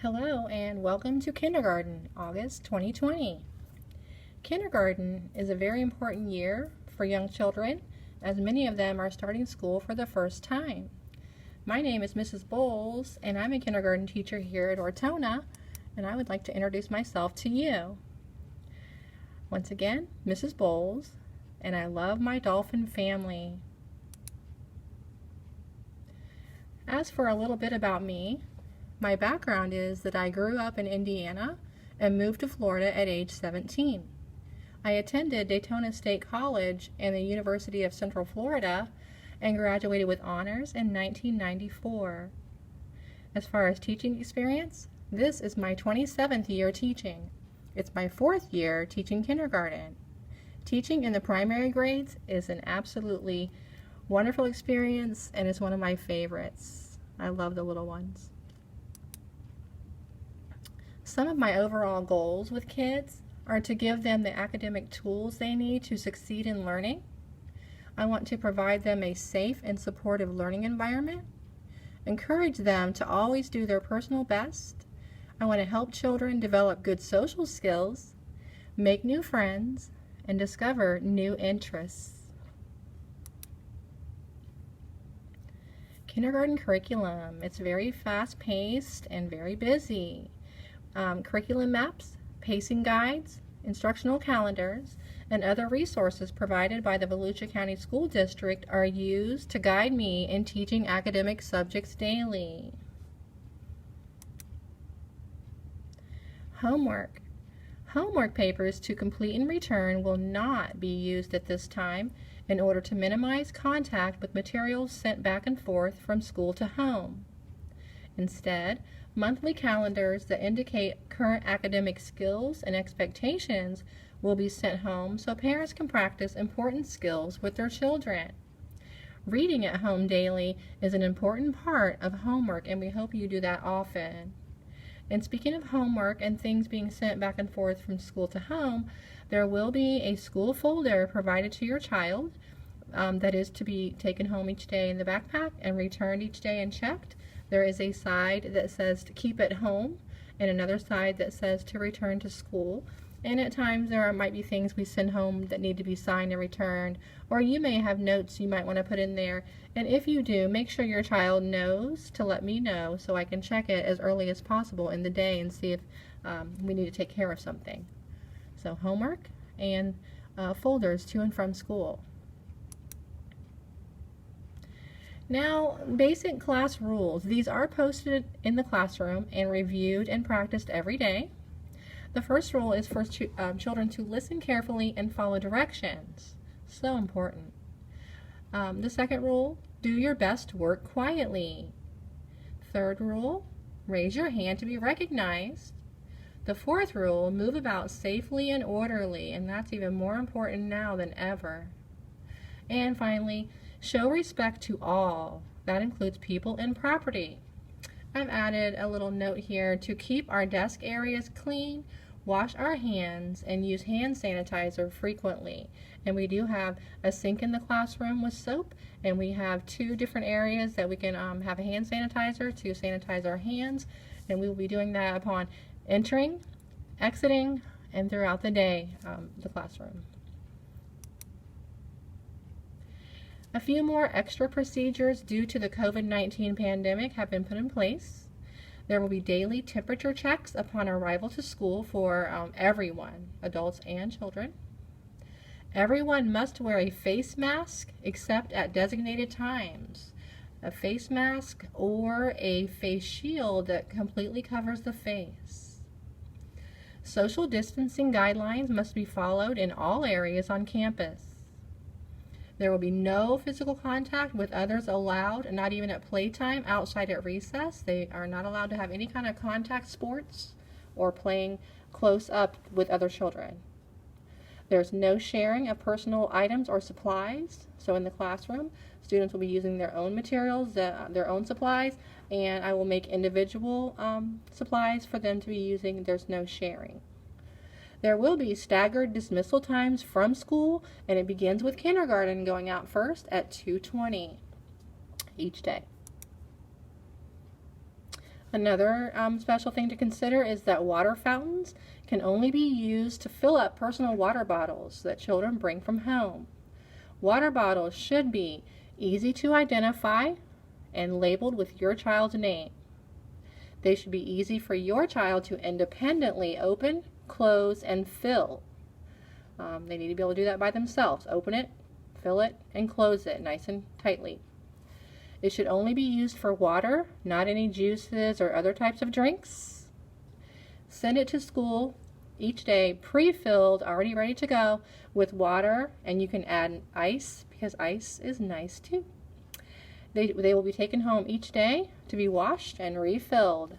Hello and welcome to kindergarten, August 2020. Kindergarten is a very important year for young children as many of them are starting school for the first time. My name is Mrs. Bowles and I'm a kindergarten teacher here at Ortona, and I would like to introduce myself to you. Once again, Mrs. Bowles, and I love my dolphin family. As for a little bit about me, my background is that I grew up in Indiana and moved to Florida at age 17. I attended Daytona State College and the University of Central Florida and graduated with honors in 1994. As far as teaching experience, this is my 27th year teaching. It's my 4th year teaching kindergarten. Teaching in the primary grades is an absolutely wonderful experience and it's one of my favorites. I love the little ones. Some of my overall goals with kids are to give them the academic tools they need to succeed in learning. I want to provide them a safe and supportive learning environment, encourage them to always do their personal best. I want to help children develop good social skills, make new friends, and discover new interests. Kindergarten curriculum. It's very fast-paced and very busy. Curriculum maps, pacing guides, instructional calendars, and other resources provided by the Volusia County School District are used to guide me in teaching academic subjects daily. Homework. Homework papers to complete and return will not be used at this time in order to minimize contact with materials sent back and forth from school to home. Instead, monthly calendars that indicate current academic skills and expectations will be sent home so parents can practice important skills with their children. Reading at home daily is an important part of homework, and we hope you do that often. And speaking of homework and things being sent back and forth from school to home, there will be a school folder provided to your child that is to be taken home each day in the backpack and returned each day and checked. There is a side that says to keep at home and another side that says to return to school. And at times there might be things we send home that need to be signed and returned, or you may have notes you might want to put in there. And if you do, make sure your child knows to let me know so I can check it as early as possible in the day and see if we need to take care of something. So homework and folders to and from school. Now, basic class rules. These are posted in the classroom and reviewed and practiced every day. The first rule is for children to listen carefully and follow directions. So important. The second rule, do your best to work quietly. Third rule, raise your hand to be recognized. The fourth rule, move about safely and orderly, and that's even more important now than ever. And finally, show respect to all. That includes people and property. I've added a little note here to keep our desk areas clean, wash our hands, and use hand sanitizer frequently. And we do have a sink in the classroom with soap, and we have 2 different areas that we can have a hand sanitizer to sanitize our hands, and we will be doing that upon entering, exiting, and throughout the day, the classroom. A few more extra procedures due to the COVID-19 pandemic have been put in place. There will be daily temperature checks upon arrival to school for everyone, adults and children. Everyone must wear a face mask except at designated times. A face mask or a face shield that completely covers the face. Social distancing guidelines must be followed in all areas on campus. There will be no physical contact with others allowed, not even at playtime, outside at recess. They are not allowed to have any kind of contact sports or playing close up with other children. There's no sharing of personal items or supplies. So in the classroom, students will be using their own materials, their own supplies, and I will make individual supplies for them to be using. There's no sharing. There will be staggered dismissal times from school, and it begins with kindergarten going out first at 2:20 each day. Another special thing to consider is that water fountains can only be used to fill up personal water bottles that children bring from home. Water bottles should be easy to identify and labeled with your child's name. They should be easy for your child to independently open, close, and fill. They need to be able to do that by themselves. Open it, fill it, and close it nice and tightly. It should only be used for water, not any juices or other types of drinks. Send it to school each day pre-filled, already ready to go, with water, and you can add ice because ice is nice too. They will be taken home each day to be washed and refilled.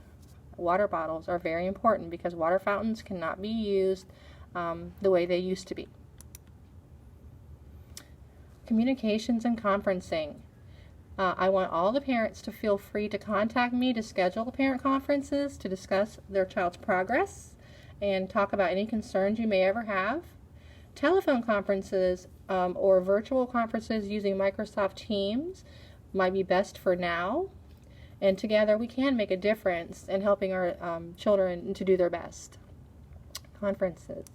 Water bottles are very important because water fountains cannot be used the way they used to be. Communications and conferencing. I want all the parents to feel free to contact me to schedule parent conferences to discuss their child's progress and talk about any concerns you may ever have. Telephone conferences or virtual conferences using Microsoft Teams might be best for now, and together we can make a difference in helping our children to do their best. Conferences.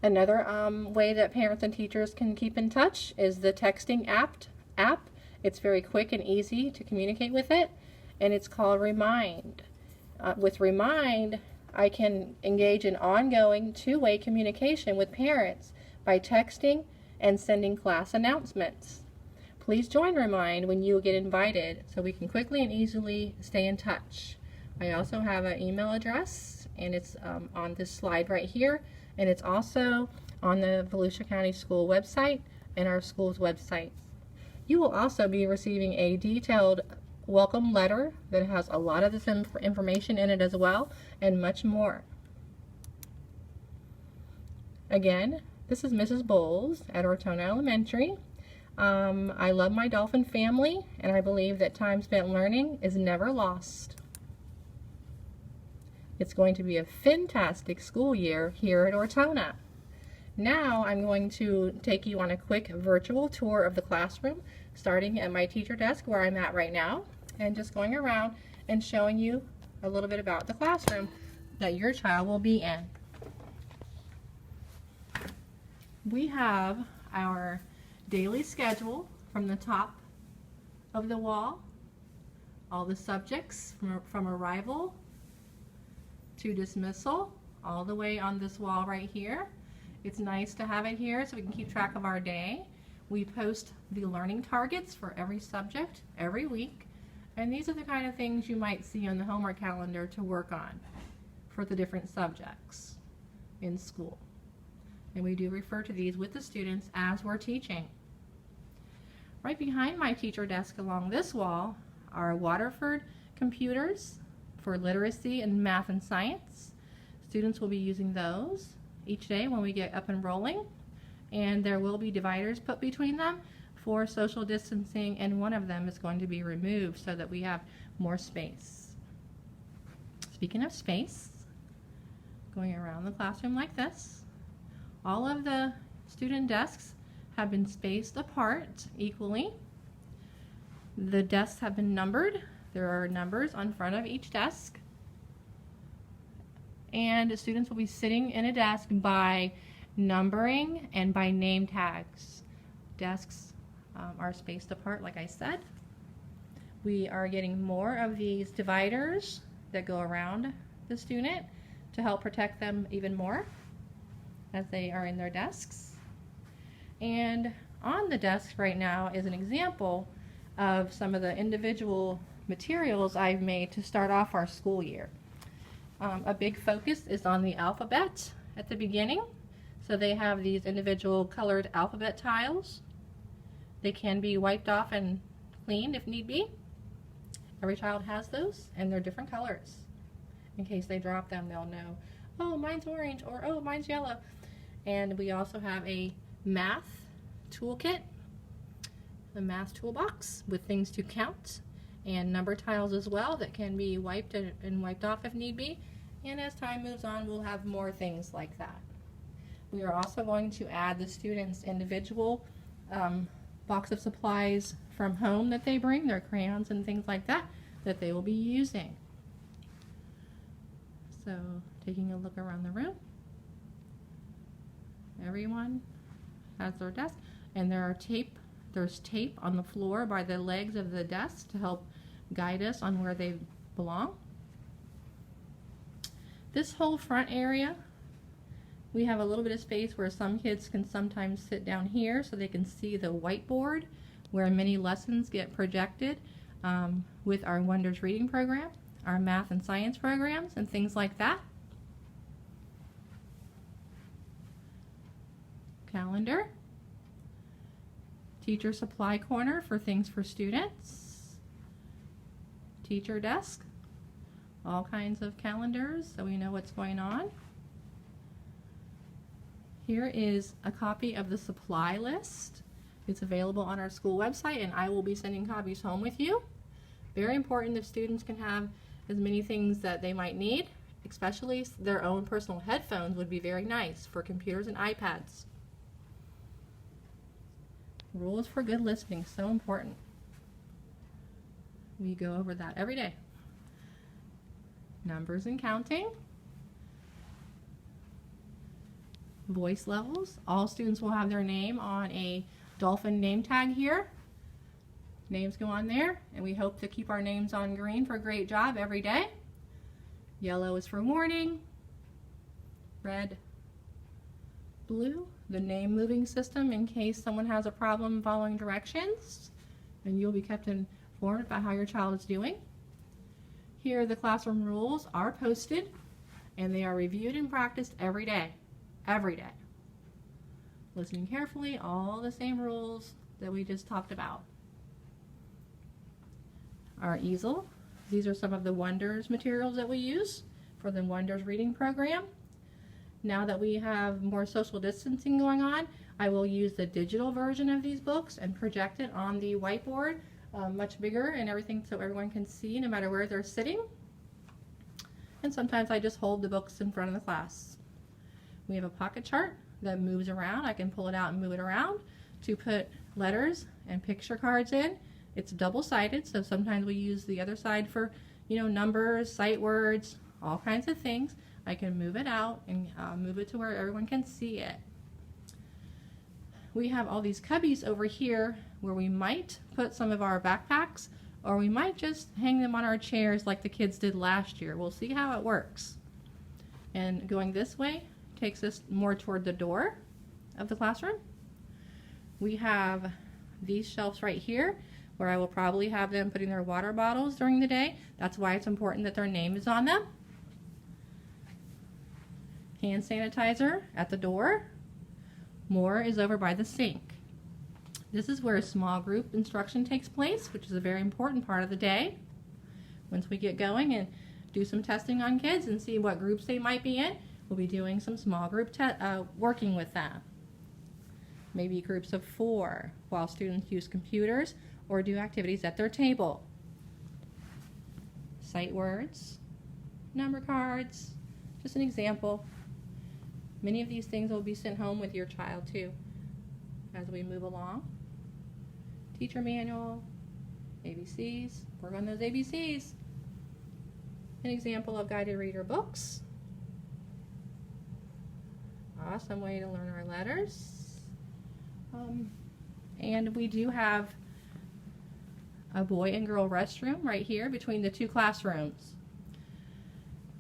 Another way that parents and teachers can keep in touch is the texting app. It's very quick and easy to communicate with it, and it's called Remind. With Remind, I can engage in ongoing two-way communication with parents by texting and sending class announcements. Please join Remind when you get invited so we can quickly and easily stay in touch. I also have an email address, and it's on this slide right here, and it's also on the Volusia County School website and our school's website. You will also be receiving a detailed welcome letter that has a lot of this information in it as well, and much more. Again, this is Mrs. Bowles at Ortona Elementary. I love my dolphin family, and I believe that time spent learning is never lost. It's going to be a fantastic school year here at Ortona. Now I'm going to take you on a quick virtual tour of the classroom, starting at my teacher desk where I'm at right now, and just going around and showing you a little bit about the classroom that your child will be in. We have our daily schedule from the top of the wall, all the subjects from arrival to dismissal, all the way on this wall right here. It's nice to have it here so we can keep track of our day. We post the learning targets for every subject every week, and these are the kind of things you might see on the homework calendar to work on for the different subjects in school. And we do refer to these with the students as we're teaching. Right behind my teacher desk along this wall are Waterford computers for literacy and math and science. Students will be using those each day when we get up and rolling, and there will be dividers put between them for social distancing, and one of them is going to be removed so that we have more space. Speaking of space, going around the classroom like this, all of the student desks have been spaced apart equally. The desks have been numbered. There are numbers on front of each desk, and students will be sitting in a desk by numbering and by name tags. Desks are spaced apart, like I said. We are getting more of these dividers that go around the student to help protect them even more as they are in their desks. And on the desk right now is an example of some of the individual materials I've made to start off our school year. A big focus is on the alphabet at the beginning. So they have these individual colored alphabet tiles. They can be wiped off and cleaned if need be. Every child has those, and they're different colors. In case they drop them, they'll know, oh, mine's orange, or oh, mine's yellow. And we also have a math toolkit, the math toolbox with things to count, and number tiles as well that can be wiped and wiped off if need be. And as time moves on, we'll have more things like that. We are also going to add the students' individual box of supplies from home that they bring, their crayons and things like that. that they will be using. So, taking a look around the room. Everyone has their desk, and there's tape on the floor by the legs of the desk to help guide us on where they belong. This whole front area, we have a little bit of space where some kids can sometimes sit down here so they can see the whiteboard where many lessons get projected with our Wonders Reading program, our math and science programs, and things like that. Calendar. Teacher supply corner for things for students. Teacher desk. All kinds of calendars so we know what's going on. Here is a copy of the supply list. It's available on our school website, and I will be sending copies home with you. Very important if students can have as many things that they might need, especially their own personal headphones would be very nice for computers and iPads. Rules for good listening, so important. We go over that every day. Numbers and counting. Voice levels. All students will have their name on a dolphin name tag here. Names go on there, and we hope to keep our names on green for a great job every day. Yellow is for warning. Red, blue, the name moving system in case someone has a problem following directions, and you'll be kept informed about how your child is doing. Here the classroom rules are posted, and they are reviewed and practiced every day. Every day. Listening carefully, all the same rules that we just talked about. Our easel. These are some of the Wonders materials that we use for the Wonders Reading program. Now that we have more social distancing going on, I will use the digital version of these books and project it on the whiteboard, much bigger and everything so everyone can see no matter where they're sitting. And sometimes I just hold the books in front of the class. We have a pocket chart that moves around. I can pull it out and move it around to put letters and picture cards in. It's double-sided, so sometimes we use the other side for, numbers, sight words, all kinds of things. I can move it out and move it to where everyone can see it. We have all these cubbies over here where we might put some of our backpacks, or we might just hang them on our chairs like the kids did last year. We'll see how it works. And going this way takes us more toward the door of the classroom. We have these shelves right here where I will probably have them putting their water bottles during the day. That's why it's important that their name is on them. Hand sanitizer at the door. More is over by the sink. This is where a small group instruction takes place, which is a very important part of the day. Once we get going and do some testing on kids and see what groups they might be in, we'll be doing some small group working with them. Maybe groups of 4 while students use computers or do activities at their table. Sight words, number cards, just an example. Many of these things will be sent home with your child too as we move along. Teacher manual, ABCs, work on those ABCs. An example of guided reader books. Awesome way to learn our letters. And we do have a boy and girl restroom right here between the 2 classrooms.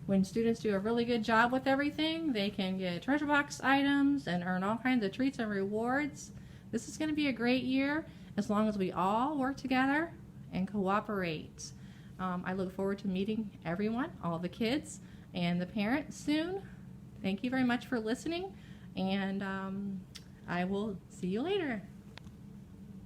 When students do a really good job with everything, they can get treasure box items and earn all kinds of treats and rewards. This is going to be a great year as long as we all work together and cooperate. I look forward to meeting everyone, all the kids and the parents soon. Thank you very much for listening, and I will see you later.